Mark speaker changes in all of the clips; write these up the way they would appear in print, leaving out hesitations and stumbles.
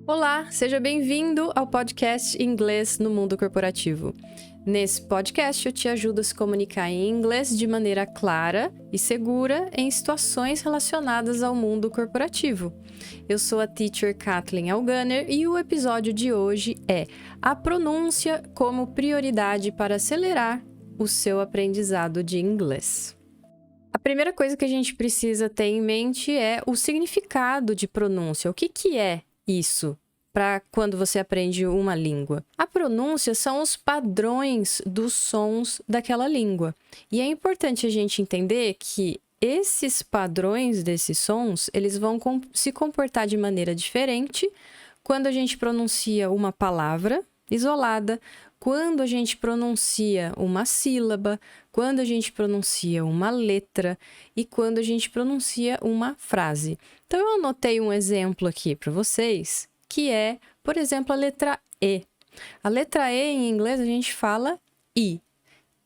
Speaker 1: Olá, seja bem-vindo ao podcast Inglês no Mundo Corporativo. Nesse podcast eu te ajudo a se comunicar em inglês de maneira clara e segura em situações relacionadas ao mundo corporativo. Eu sou a teacher Kathleen Alganer e o episódio de hoje é a pronúncia como prioridade para acelerar o seu aprendizado de inglês. A primeira coisa que a gente precisa ter em mente é o significado de pronúncia. O que é isso para quando você aprende uma língua? A pronúncia são os padrões dos sons daquela língua. E é importante a gente entender que esses padrões desses sons, eles vão se comportar de maneira diferente quando a gente pronuncia uma palavra isolada, quando a gente pronuncia uma sílaba, quando a gente pronuncia uma letra e quando a gente pronuncia uma frase. Então, eu anotei um exemplo aqui para vocês, que é, por exemplo, a letra E. A letra E, em inglês, a gente fala I.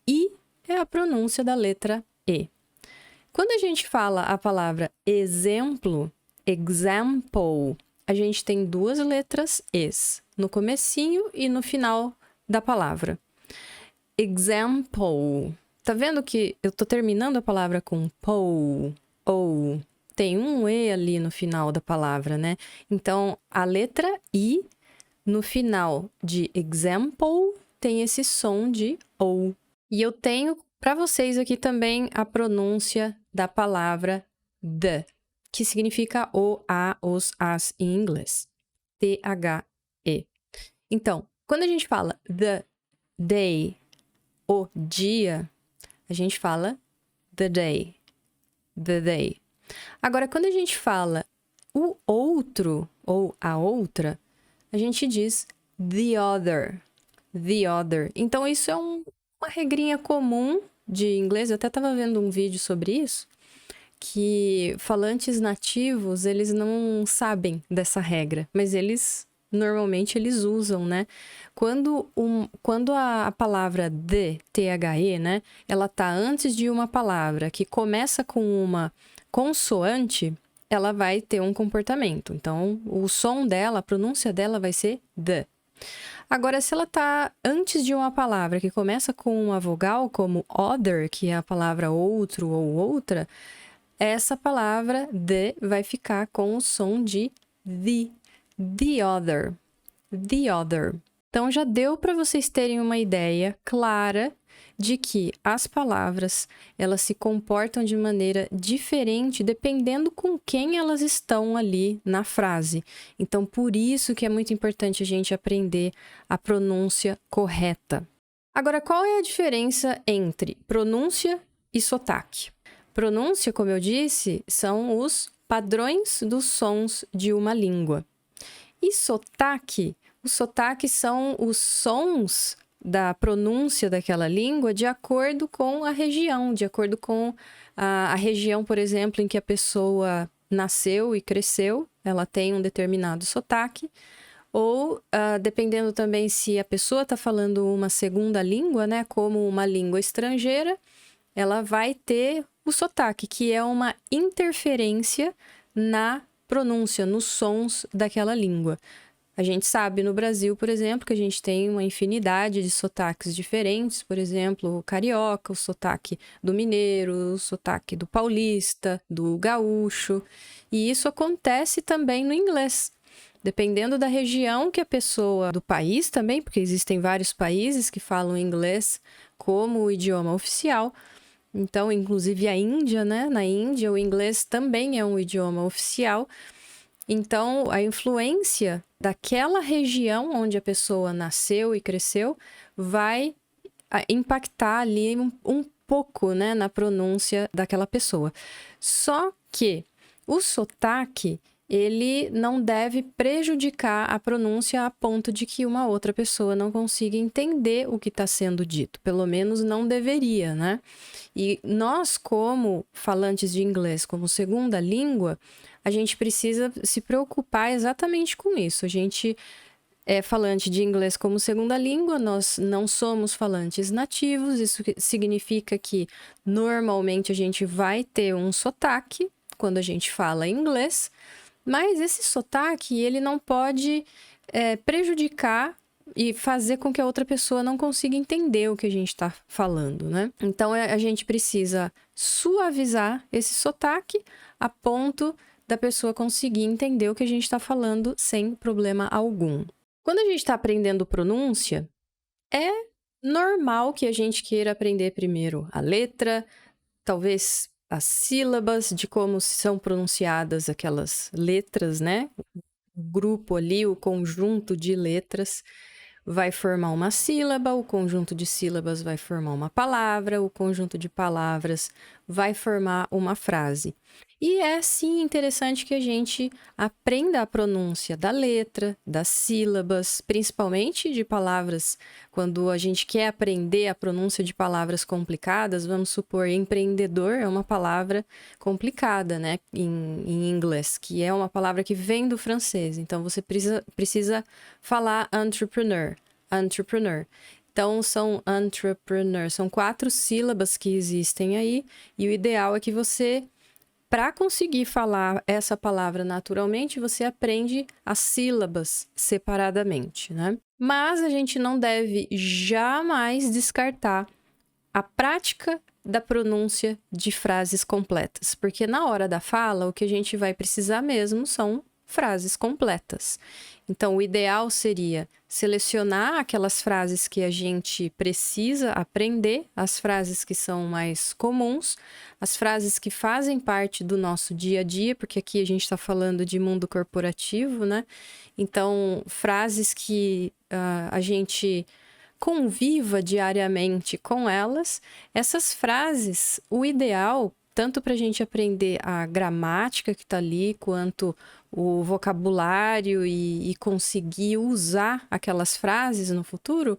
Speaker 1: I é a pronúncia da letra E. Quando a gente fala a palavra exemplo, example, a gente tem duas letras Es, no comecinho e no final da palavra. Example. Tá vendo que eu tô terminando a palavra com pou, ou. Tem um E ali no final da palavra, né? Então, a letra I, no final de example, tem esse som de ou. E eu tenho para vocês aqui também a pronúncia da palavra the, que significa o, a, os, as em inglês. T-H-E. Então, quando a gente fala the day, o dia, a gente fala the day, the day. Agora, quando a gente fala o outro ou a outra, a gente diz the other, the other. Então, isso é uma regrinha comum de inglês. Eu até estava vendo um vídeo sobre isso, que falantes nativos, eles não sabem dessa regra, mas normalmente eles usam, né? Quando a palavra the, né, ela tá antes de uma palavra que começa com uma consoante, ela vai ter um comportamento. Então, o som dela, a pronúncia dela vai ser the. Agora, se ela tá antes de uma palavra que começa com uma vogal, como other, que é a palavra outro ou outra, essa palavra the vai ficar com o som de the other, the other. Então, já deu para vocês terem uma ideia clara de que as palavras, elas se comportam de maneira diferente dependendo com quem elas estão ali na frase. Então, por isso que é muito importante a gente aprender a pronúncia correta. Agora, qual é a diferença entre pronúncia e sotaque? Pronúncia, como eu disse, são os padrões dos sons de uma língua. E sotaque, os sotaques são os sons da pronúncia daquela língua de acordo com a região, de acordo com a região, por exemplo, em que a pessoa nasceu e cresceu, ela tem um determinado sotaque, ou dependendo também se a pessoa está falando uma segunda língua, né, como uma língua estrangeira, ela vai ter o sotaque, que é uma interferência na pronúncia, nos sons daquela língua. A gente sabe no Brasil, por exemplo, que a gente tem uma infinidade de sotaques diferentes, por exemplo, o carioca, o sotaque do mineiro, o sotaque do paulista, do gaúcho, e isso acontece também no inglês. Dependendo da região que a pessoa, do país também, porque existem vários países que falam inglês como o idioma oficial. Então, inclusive a Índia, né? Na Índia, o inglês também é um idioma oficial. Então, a influência daquela região onde a pessoa nasceu e cresceu vai impactar ali um pouco, né, na pronúncia daquela pessoa. Só que o sotaque, ele não deve prejudicar a pronúncia a ponto de que uma outra pessoa não consiga entender o que está sendo dito. Pelo menos não deveria, né? E nós, como falantes de inglês como segunda língua, a gente precisa se preocupar exatamente com isso. A gente é falante de inglês como segunda língua, nós não somos falantes nativos, isso significa que normalmente a gente vai ter um sotaque quando a gente fala inglês, Mas esse sotaque, ele não pode prejudicar e fazer com que a outra pessoa não consiga entender o que a gente está falando, né? Então, a gente precisa suavizar esse sotaque a ponto da pessoa conseguir entender o que a gente está falando sem problema algum. Quando a gente está aprendendo pronúncia, é normal que a gente queira aprender primeiro a letra, talvez as sílabas de como são pronunciadas aquelas letras, né? O grupo ali, o conjunto de letras vai formar uma sílaba, o conjunto de sílabas vai formar uma palavra, o conjunto de palavras vai formar uma frase. E é sim interessante que a gente aprenda a pronúncia da letra, das sílabas, principalmente de palavras. Quando a gente quer aprender a pronúncia de palavras complicadas, vamos supor, empreendedor é uma palavra complicada, né, em inglês, que é uma palavra que vem do francês. Então, você precisa falar entrepreneur. Então, são 4 sílabas que existem aí, e o ideal é que você, para conseguir falar essa palavra naturalmente, você aprende as sílabas separadamente, né? Mas a gente não deve jamais descartar a prática da pronúncia de frases completas, porque na hora da fala, o que a gente vai precisar mesmo são frases completas. Então, o ideal seria selecionar aquelas frases que a gente precisa aprender, as frases que são mais comuns, as frases que fazem parte do nosso dia a dia, porque aqui a gente está falando de mundo corporativo, né? Então, frases que a gente conviva diariamente com elas. Essas frases, o ideal, tanto para a gente aprender a gramática que está ali, quanto o vocabulário e conseguir usar aquelas frases no futuro,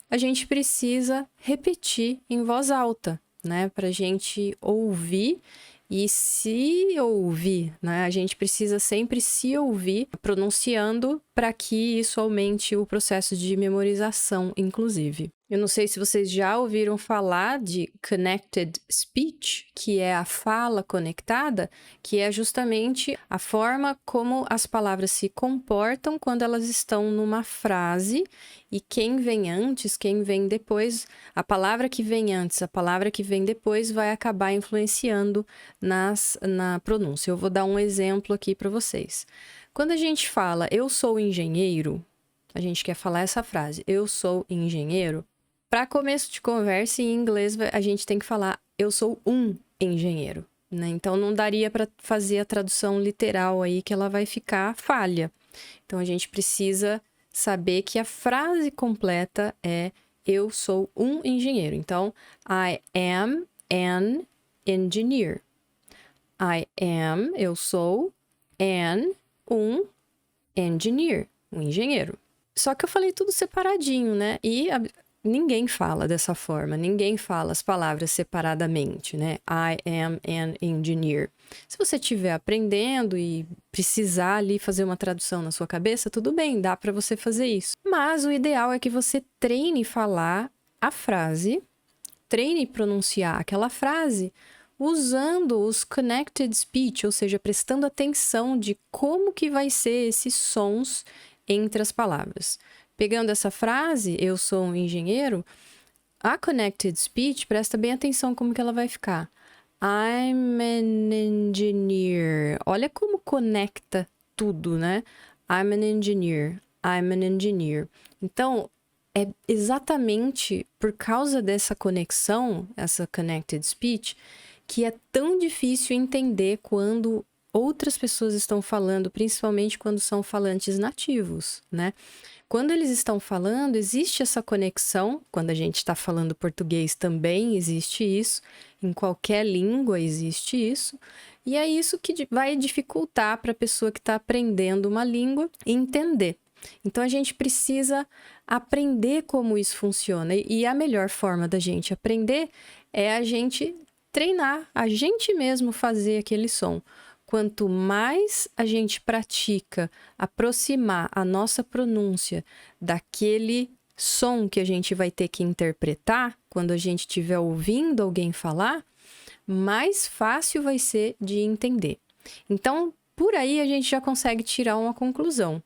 Speaker 1: a gente precisa repetir em voz alta, né? Para a gente ouvir e se ouvir, né? A gente precisa sempre se ouvir pronunciando para que isso aumente o processo de memorização, inclusive. Eu não sei se vocês já ouviram falar de connected speech, que é a fala conectada, que é justamente a forma como as palavras se comportam quando elas estão numa frase, e quem vem antes, quem vem depois, a palavra que vem antes, a palavra que vem depois vai acabar influenciando na pronúncia. Eu vou dar um exemplo aqui para vocês. Quando a gente fala eu sou engenheiro, a gente quer falar essa frase, eu sou engenheiro. Para começo de conversa, em inglês, a gente tem que falar eu sou um engenheiro, né? Então, não daria para fazer a tradução literal aí, que ela vai ficar falha. Então, a gente precisa saber que a frase completa é eu sou um engenheiro. Então, I am an engineer. Eu sou, um engineer, um engenheiro. Só que eu falei tudo separadinho, né? E ninguém fala dessa forma, ninguém fala as palavras separadamente, né? I am an engineer. Se você estiver aprendendo e precisar ali fazer uma tradução na sua cabeça, tudo bem, dá para você fazer isso. Mas o ideal é que você treine falar a frase, treine pronunciar aquela frase usando os connected speech, ou seja, prestando atenção de como que vai ser esses sons entre as palavras. Pegando essa frase, eu sou um engenheiro, a connected speech, presta bem atenção como que ela vai ficar. I'm an engineer. Olha como conecta tudo, né? I'm an engineer. Então, é exatamente por causa dessa conexão, essa connected speech, que é tão difícil entender quando outras pessoas estão falando, principalmente quando são falantes nativos, né? Quando eles estão falando, existe essa conexão. Quando a gente está falando português também existe isso. Em qualquer língua existe isso. E é isso que vai dificultar para a pessoa que está aprendendo uma língua entender. Então, a gente precisa aprender como isso funciona. E a melhor forma da gente aprender é a gente treinar, a gente mesmo fazer aquele som. Quanto mais a gente pratica aproximar a nossa pronúncia daquele som que a gente vai ter que interpretar quando a gente estiver ouvindo alguém falar, mais fácil vai ser de entender. Então, Por aí a gente já consegue tirar uma conclusão.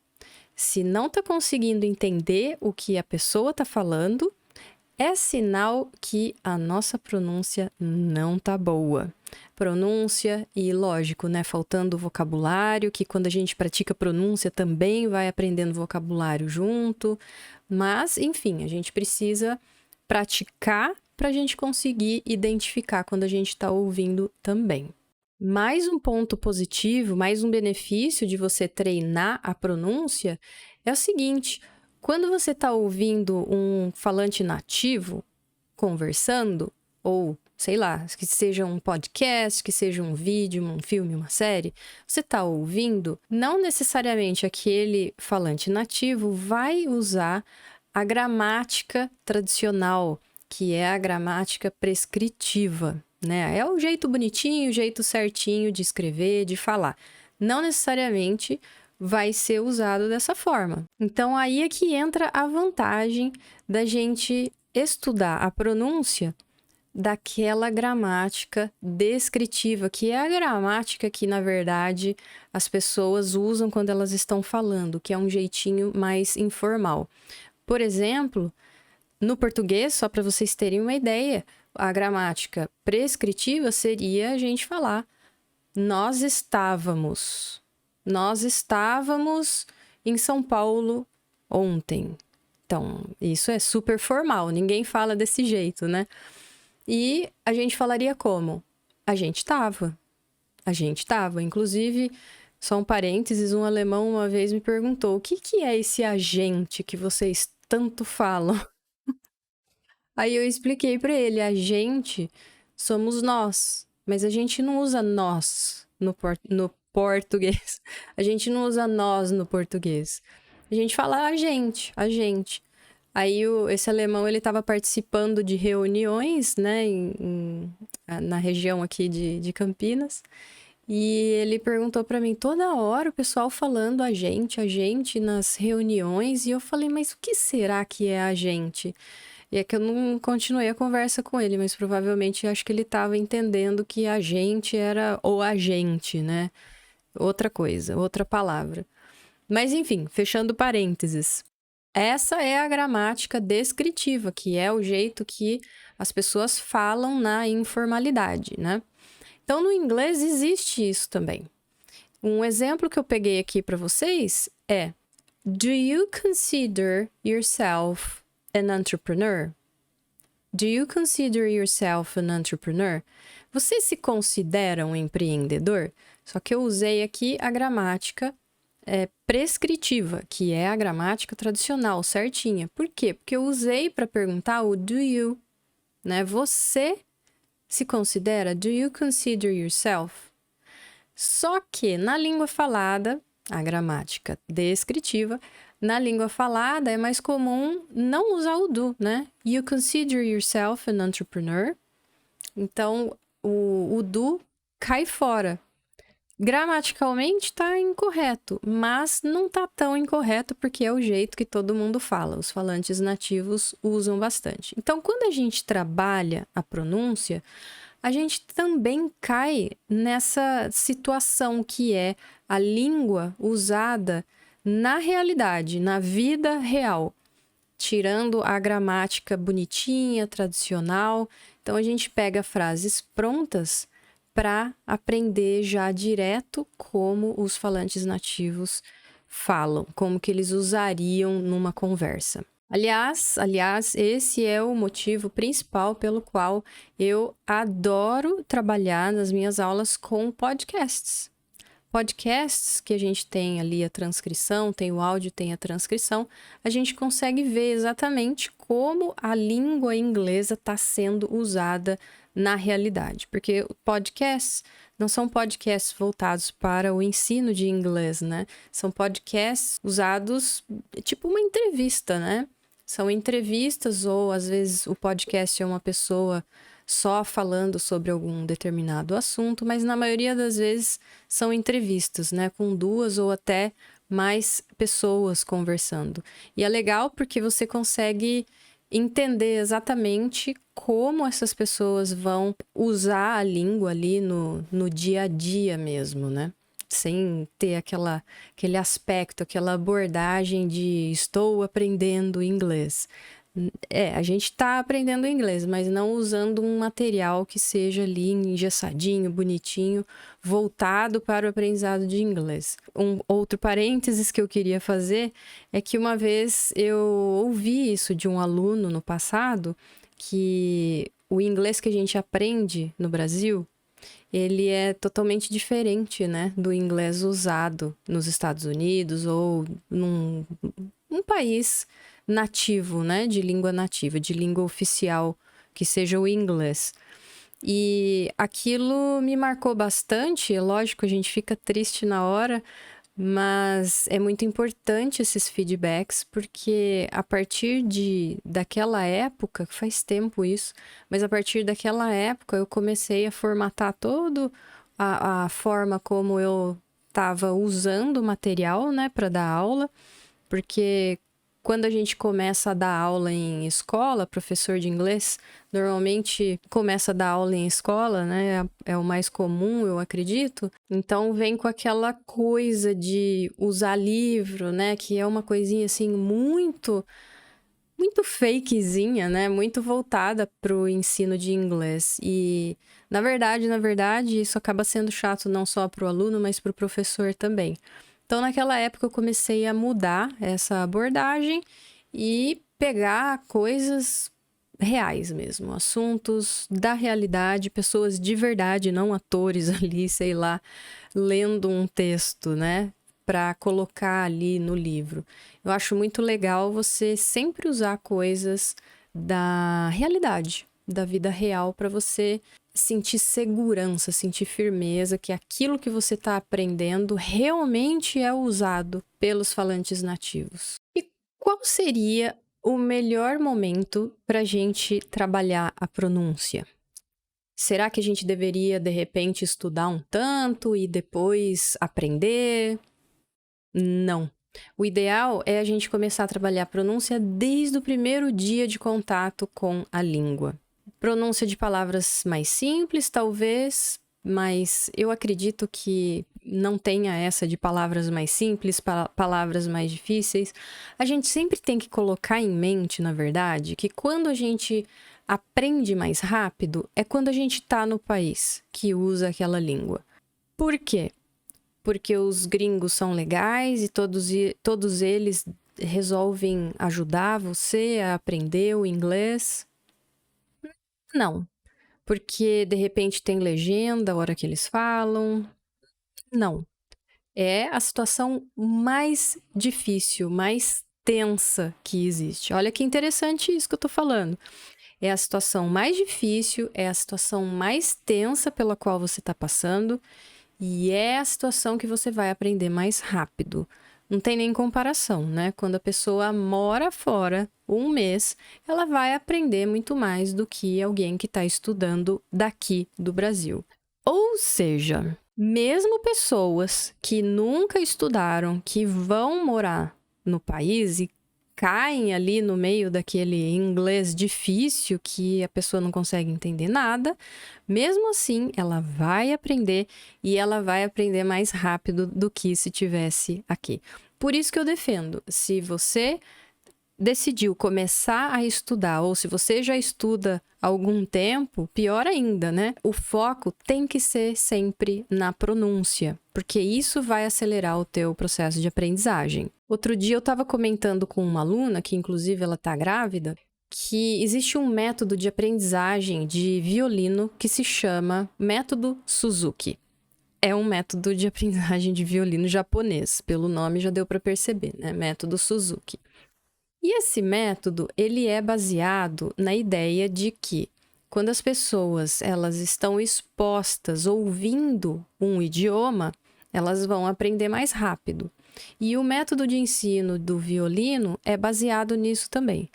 Speaker 1: Se não está conseguindo entender o que a pessoa está falando, é sinal que a nossa pronúncia não tá boa. Pronúncia e, lógico, né, faltando vocabulário, que quando a gente pratica pronúncia também vai aprendendo vocabulário junto. Mas, enfim, a gente precisa praticar para a gente conseguir identificar quando a gente está ouvindo também. Mais um ponto positivo, mais um benefício de você treinar a pronúncia é o seguinte: quando você está ouvindo um falante nativo conversando, ou sei lá, que seja um podcast, que seja um vídeo, um filme, uma série, você está ouvindo, não necessariamente aquele falante nativo vai usar a gramática tradicional, que é a gramática prescritiva, né? É o jeito bonitinho, o jeito certinho de escrever, de falar. Não necessariamente vai ser usado dessa forma. Então, aí é que entra a vantagem da gente estudar a pronúncia daquela gramática descritiva, que é a gramática que, na verdade, as pessoas usam quando elas estão falando, que é um jeitinho mais informal. Por exemplo, no português, só para vocês terem uma ideia, a gramática prescritiva seria a gente falar nós estávamos em São Paulo ontem. Então, isso é super formal, ninguém fala desse jeito, né? E a gente falaria como? A gente estava. Inclusive, só um parênteses, um alemão uma vez me perguntou: o que é esse agente que vocês tanto falam? Aí eu expliquei para ele: a gente somos nós, mas a gente não usa nós no português. A gente não usa nós no português. A gente fala a gente. Aí esse alemão, ele estava participando de reuniões, né, na região aqui de Campinas. E ele perguntou para mim, toda hora o pessoal falando a gente nas reuniões. E eu falei, mas o que será que é a gente? E é que eu não continuei a conversa com ele, mas provavelmente acho que ele estava entendendo que a gente era o agente, né? Outra coisa, outra palavra. Mas enfim, fechando parênteses. Essa é a gramática descritiva, que é o jeito que as pessoas falam na informalidade, né? Então, no inglês existe isso também. Um exemplo que eu peguei aqui para vocês é: Do you consider yourself an entrepreneur? Do you consider yourself an entrepreneur? Você se considera um empreendedor? Só que eu usei aqui a gramática prescritiva, que é a gramática tradicional, certinha. Por quê? Porque eu usei para perguntar o do you, né? Você se considera? Do you consider yourself? Só que na língua falada, a gramática descritiva, na língua falada é mais comum não usar o do, né? You consider yourself an entrepreneur? Então, o do cai fora. Gramaticalmente está incorreto, mas não está tão incorreto porque é o jeito que todo mundo fala. Os falantes nativos usam bastante. Então, quando a gente trabalha a pronúncia, a gente também cai nessa situação que é a língua usada na realidade, na vida real, tirando a gramática bonitinha, tradicional. Então, a gente pega frases prontas para aprender já direto como os falantes nativos falam, como que eles usariam numa conversa. Aliás, esse é o motivo principal pelo qual eu adoro trabalhar nas minhas aulas com podcasts. Podcasts que a gente tem ali a transcrição, tem o áudio, tem a transcrição, a gente consegue ver exatamente como a língua inglesa está sendo usada na realidade. Porque podcasts não são podcasts voltados para o ensino de inglês, né? São podcasts usados tipo uma entrevista, né? São entrevistas ou, às vezes, o podcast é uma pessoa só falando sobre algum determinado assunto, mas na maioria das vezes são entrevistas, né? Com 2 ou até mais pessoas conversando. E é legal porque você consegue entender exatamente como essas pessoas vão usar a língua ali no dia a dia mesmo, né? sem ter aquele aspecto, aquela abordagem de estou aprendendo inglês. A gente tá aprendendo inglês, mas não usando um material que seja ali engessadinho, bonitinho, voltado para o aprendizado de inglês. Um outro parênteses que eu queria fazer é que uma vez eu ouvi isso de um aluno no passado, que o inglês que a gente aprende no Brasil, ele é totalmente diferente, né, do inglês usado nos Estados Unidos ou num país nativo, né, de língua nativa, de língua oficial, que seja o inglês. E aquilo me marcou bastante, é lógico, a gente fica triste na hora, mas é muito importante esses feedbacks, porque a partir daquela época, faz tempo isso, mas a partir daquela época eu comecei a formatar toda a forma como eu estava usando o material, né, para dar aula, porque quando a gente começa a dar aula em escola, professor de inglês, normalmente começa a dar aula em escola, né? É o mais comum, eu acredito. Então vem com aquela coisa de usar livro, né? Que é uma coisinha assim muito fakezinha, né? Muito voltada para o ensino de inglês. E na verdade, isso acaba sendo chato não só para o aluno, mas para o professor também. Então, naquela época, eu comecei a mudar essa abordagem e pegar coisas reais mesmo, assuntos da realidade, pessoas de verdade, não atores ali, sei lá, lendo um texto, né, para colocar ali no livro. Eu acho muito legal você sempre usar coisas da realidade, da vida real, para você sentir segurança, sentir firmeza que aquilo que você está aprendendo realmente é usado pelos falantes nativos. E qual seria o melhor momento para a gente trabalhar a pronúncia? Será que a gente deveria, de repente, estudar um tanto e depois aprender? Não. O ideal é a gente começar a trabalhar a pronúncia desde o primeiro dia de contato com a língua. Pronúncia de palavras mais simples, talvez, mas eu acredito que não tenha essa de palavras mais simples, palavras mais difíceis. A gente sempre tem que colocar em mente, na verdade, que quando a gente aprende mais rápido é quando a gente está no país que usa aquela língua. Por quê? Porque os gringos são legais e todos eles resolvem ajudar você a aprender o inglês? Não. Porque de repente tem legenda a hora que eles falam? Não. É a situação mais difícil, mais tensa que existe. Olha que interessante isso que eu tô falando. É a situação mais difícil, é a situação mais tensa pela qual você está passando e é a situação que você vai aprender mais rápido. Não tem nem comparação, né? Quando a pessoa mora fora 1 mês, ela vai aprender muito mais do que alguém que está estudando daqui do Brasil. Ou seja, mesmo pessoas que nunca estudaram, que vão morar no país e caem ali no meio daquele inglês difícil que a pessoa não consegue entender nada, mesmo assim ela vai aprender e ela vai aprender mais rápido do que se tivesse aqui. Por isso que eu defendo, se você decidiu começar a estudar, ou se você já estuda há algum tempo, pior ainda, né? O foco tem que ser sempre na pronúncia, porque isso vai acelerar o teu processo de aprendizagem. Outro dia eu estava comentando com uma aluna, que inclusive ela está grávida, que existe um método de aprendizagem de violino que se chama método Suzuki. É um método de aprendizagem de violino japonês, pelo nome já deu para perceber, né? Método Suzuki. E esse método, ele é baseado na ideia de que quando as pessoas elas estão expostas ouvindo um idioma, elas vão aprender mais rápido. E o método de ensino do violino é baseado nisso também.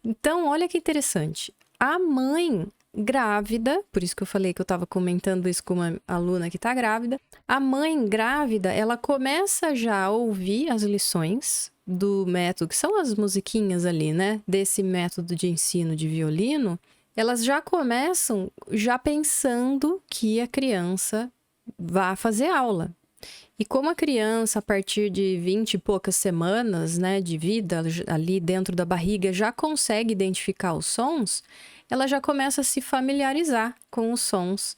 Speaker 1: Então, olha que interessante. A mãe grávida, por isso que eu falei que eu estava comentando isso com uma aluna que está grávida, a mãe grávida, ela começa já a ouvir as lições do método, que são as musiquinhas ali, né? Desse método de ensino de violino, elas já começam já pensando que a criança vai fazer aula. E como a criança, a partir de 20 e poucas semanas, né, de vida ali dentro da barriga, já consegue identificar os sons, ela já começa a se familiarizar com os sons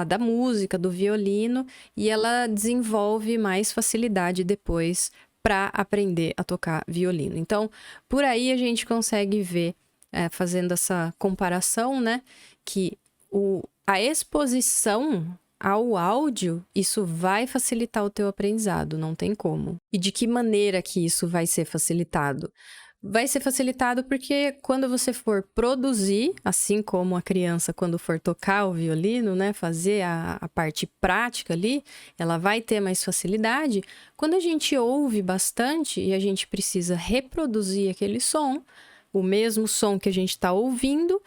Speaker 1: da música, do violino, e ela desenvolve mais facilidade depois para aprender a tocar violino. Então, por aí a gente consegue ver, fazendo essa comparação, né, que a exposição ao áudio, isso vai facilitar o teu aprendizado, não tem como. E de que maneira que isso vai ser facilitado? Vai ser facilitado porque quando você for produzir, assim como a criança quando for tocar o violino, né, fazer a parte prática ali, ela vai ter mais facilidade. Quando a gente ouve bastante e a gente precisa reproduzir aquele som, o mesmo som que a gente está ouvindo,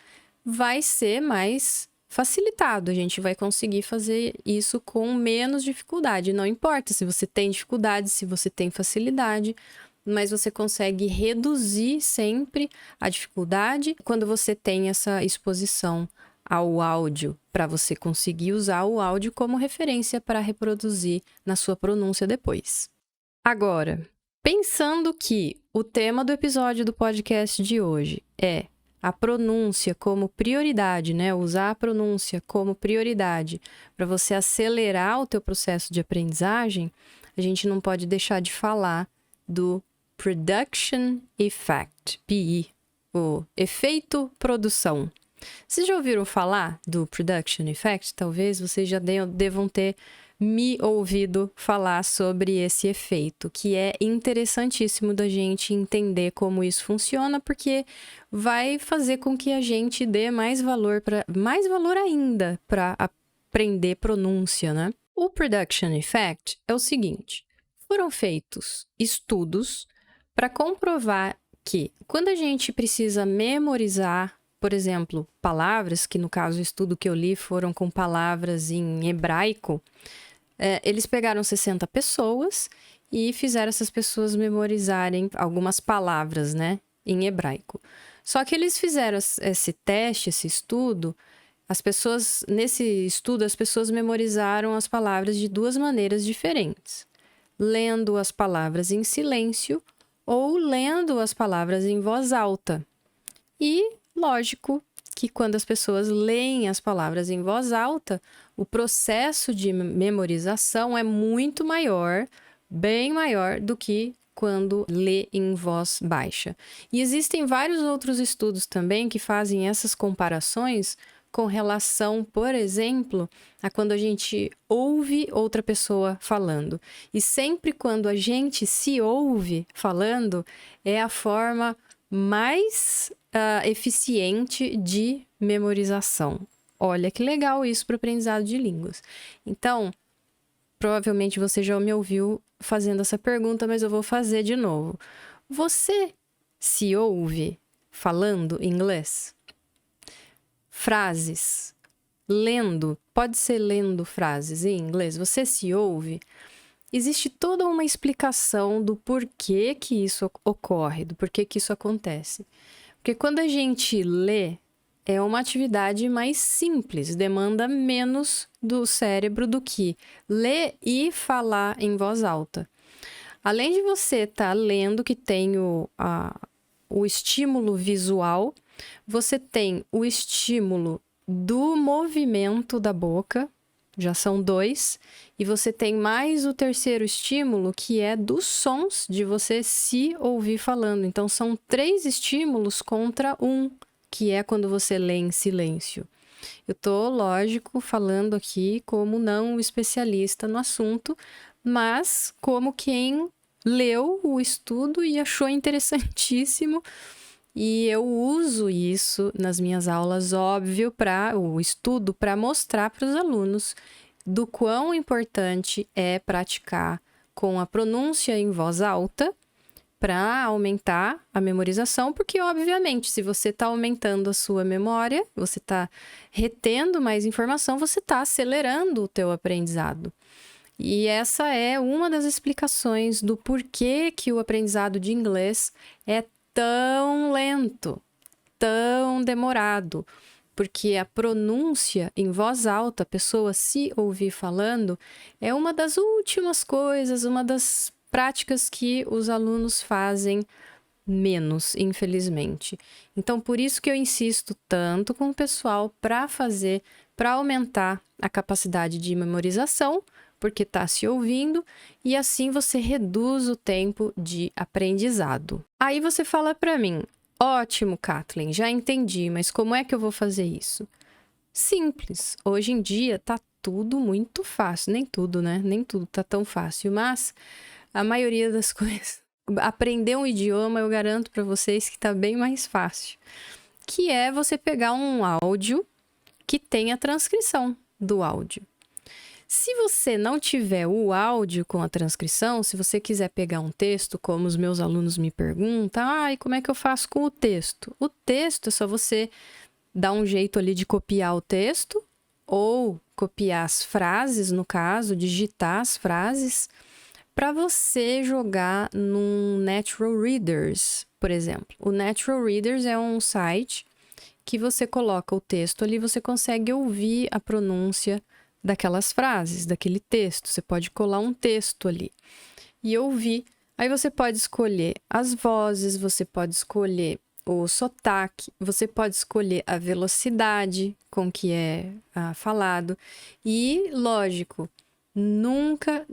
Speaker 1: vai ser mais facilitado. A gente vai conseguir fazer isso com menos dificuldade. Não importa se você tem dificuldade, se você tem facilidade, mas você consegue reduzir sempre a dificuldade quando você tem essa exposição ao áudio, para você conseguir usar o áudio como referência para reproduzir na sua pronúncia depois. Agora, pensando que o tema do episódio do podcast de hoje é a pronúncia como prioridade, né? Usar a pronúncia como prioridade para você acelerar o teu processo de aprendizagem, a gente não pode deixar de falar do Production Effect, PE, o efeito produção. Vocês já ouviram falar do Production Effect? Talvez vocês já devam ter me ouvido falar sobre esse efeito, que é interessantíssimo da gente entender como isso funciona, porque vai fazer com que a gente dê mais valor ainda para aprender pronúncia, né? O Production Effect é o seguinte: foram feitos estudos para comprovar que quando a gente precisa memorizar, por exemplo, palavras, que no caso o estudo que eu li foram com palavras em hebraico, eles pegaram 60 pessoas e fizeram essas pessoas memorizarem algumas palavras, né, em hebraico. Só que eles fizeram esse teste, esse estudo, nesse estudo, as pessoas memorizaram as palavras de duas maneiras diferentes. Lendo as palavras em silêncio ou lendo as palavras em voz alta. E, lógico, que quando as pessoas leem as palavras em voz alta, o processo de memorização é muito maior, bem maior do que quando lê em voz baixa. E existem vários outros estudos também que fazem essas comparações com relação, por exemplo, a quando a gente ouve outra pessoa falando. E sempre quando a gente se ouve falando, é a forma mais eficiente de memorização. Olha que legal isso para o aprendizado de línguas. Então, provavelmente você já me ouviu fazendo essa pergunta, mas eu vou fazer de novo. Você se ouve falando inglês? Frases. Lendo. Pode ser lendo frases em inglês. Você se ouve? Existe toda uma explicação do porquê que isso ocorre, do porquê que isso acontece. Porque quando a gente lê, é uma atividade mais simples, demanda menos do cérebro do que ler e falar em voz alta. Além de você estar lendo, que tem o estímulo visual, você tem o estímulo do movimento da boca, já são 2, e você tem mais o terceiro estímulo, que é dos sons, de você se ouvir falando. Então, são 3 estímulos contra 1, que é quando você lê em silêncio. Eu tô, lógico, falando aqui como não especialista no assunto, mas como quem leu o estudo e achou interessantíssimo. E eu uso isso nas minhas aulas, óbvio, o estudo para mostrar para os alunos do quão importante é praticar com a pronúncia em voz alta para aumentar a memorização, porque, obviamente, se você está aumentando a sua memória, você está retendo mais informação, você está acelerando o teu aprendizado. E essa é uma das explicações do porquê que o aprendizado de inglês é tão lento, tão demorado, porque a pronúncia em voz alta, a pessoa se ouvir falando, é uma das últimas coisas, uma das práticas que os alunos fazem menos, infelizmente. Então, por isso que eu insisto tanto com o pessoal para aumentar a capacidade de memorização, porque está se ouvindo, e assim você reduz o tempo de aprendizado. Aí você fala para mim, ótimo, Kathleen, já entendi, mas como é que eu vou fazer isso? Simples. Hoje em dia tá tudo muito fácil. Nem tudo, né? Nem tudo tá tão fácil, mas a maioria das coisas. Aprender um idioma, eu garanto para vocês que tá bem mais fácil. Que é você pegar um áudio que tenha transcrição do áudio. Se você não tiver o áudio com a transcrição, se você quiser pegar um texto, como os meus alunos me perguntam, e como é que eu faço com o texto? O texto é só você dar um jeito ali de copiar o texto, ou copiar as frases, no caso, digitar as frases, para você jogar num Natural Readers, por exemplo. O Natural Readers é um site que você coloca o texto ali, você consegue ouvir a pronúncia daquelas frases, daquele texto. Você pode colar um texto ali e ouvir. Aí você pode escolher as vozes, você pode escolher o sotaque, você pode escolher a velocidade com que é falado. E, lógico, nunca,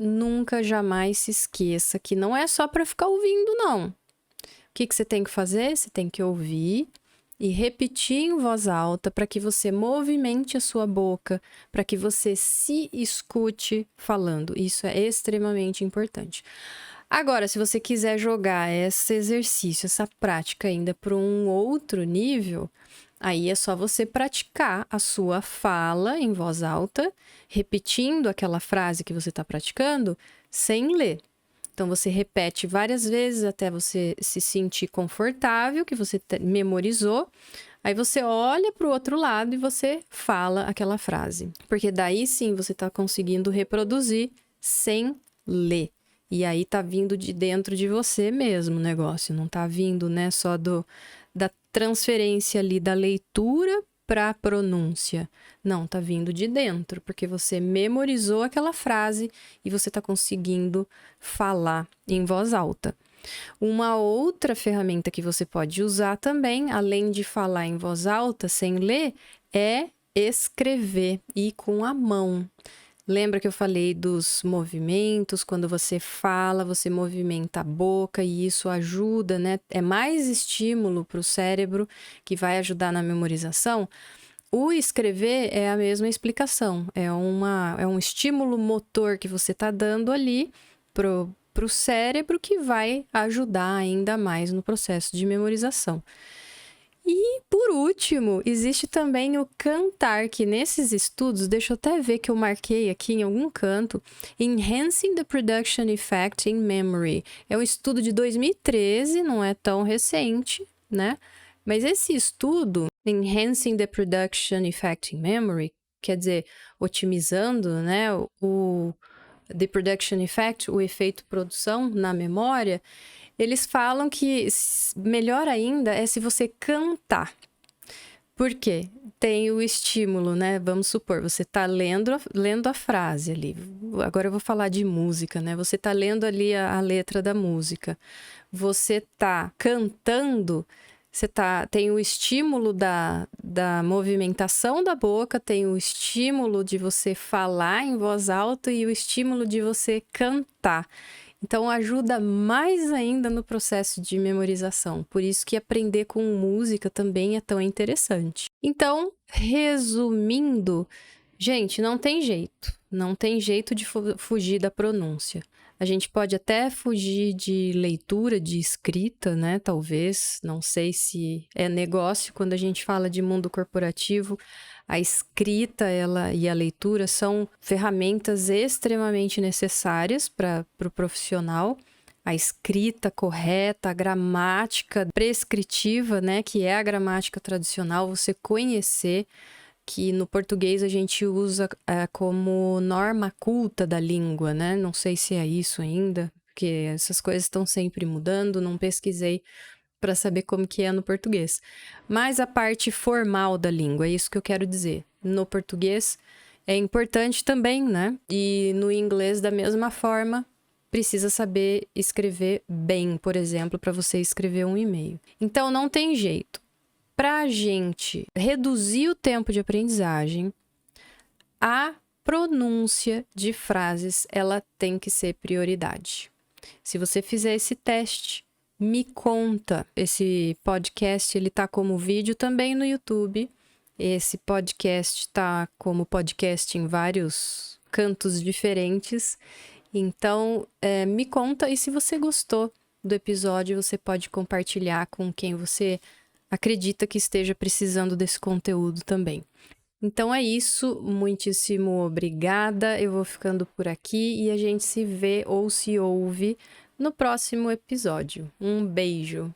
Speaker 1: jamais se esqueça que não é só para ficar ouvindo, não. O que você tem que fazer? Você tem que ouvir e repetir em voz alta para que você movimente a sua boca, para que você se escute falando. Isso é extremamente importante. Agora, se você quiser jogar esse exercício, essa prática ainda para um outro nível, aí é só você praticar a sua fala em voz alta, repetindo aquela frase que você está praticando, sem ler. Então, você repete várias vezes até você se sentir confortável, que você memorizou. Aí você olha para o outro lado e você fala aquela frase. Porque daí sim você está conseguindo reproduzir sem ler. E aí tá vindo de dentro de você mesmo o negócio. Não tá vindo, né, só da transferência ali da leitura para a pronúncia. Não, tá vindo de dentro, porque você memorizou aquela frase e você tá conseguindo falar em voz alta. Uma outra ferramenta que você pode usar também, além de falar em voz alta sem ler, é escrever e com a mão. Lembra que eu falei dos movimentos? Quando você fala, você movimenta a boca e isso ajuda, né? É mais estímulo para o cérebro que vai ajudar na memorização. O escrever é a mesma explicação. É um estímulo motor que você está dando ali pro cérebro que vai ajudar ainda mais no processo de memorização. E, por último, existe também o cantar, que nesses estudos, deixa eu até ver que eu marquei aqui em algum canto, Enhancing the Production Effect in Memory. É um estudo de 2013, não é tão recente, né? Mas esse estudo, Enhancing the Production Effect in Memory, quer dizer, otimizando, né, the production effect, o efeito produção na memória, eles falam que melhor ainda é se você cantar. Por quê? Tem o estímulo, né? Vamos supor, você está lendo a frase ali. Agora eu vou falar de música, né? Você está lendo ali a letra da música. Você está cantando, tem o estímulo da movimentação da boca, tem o estímulo de você falar em voz alta e o estímulo de você cantar. Então, ajuda mais ainda no processo de memorização. Por isso que aprender com música também é tão interessante. Então, resumindo, gente, não tem jeito. Não tem jeito de fugir da pronúncia. A gente pode até fugir de leitura, de escrita, né? Talvez, não sei se é negócio. Quando a gente fala de mundo corporativo, a escrita e a leitura são ferramentas extremamente necessárias para o profissional. A escrita correta, a gramática prescritiva, né? Que é a gramática tradicional, você conhecer, que no português a gente usa como norma culta da língua, né? Não sei se é isso ainda, porque essas coisas estão sempre mudando, não pesquisei para saber como que é no português. Mas a parte formal da língua, é isso que eu quero dizer. No português é importante também, né? E no inglês, da mesma forma, precisa saber escrever bem, por exemplo, para você escrever um e-mail. Então, não tem jeito. Para a gente reduzir o tempo de aprendizagem, a pronúncia de frases, ela tem que ser prioridade. Se você fizer esse teste, me conta. Esse podcast, ele tá como vídeo também no YouTube. Esse podcast tá como podcast em vários cantos diferentes. Então, me conta. E se você gostou do episódio, você pode compartilhar com quem você acredita que esteja precisando desse conteúdo também. Então é isso, muitíssimo obrigada. Eu vou ficando por aqui e a gente se vê ou se ouve no próximo episódio. Um beijo!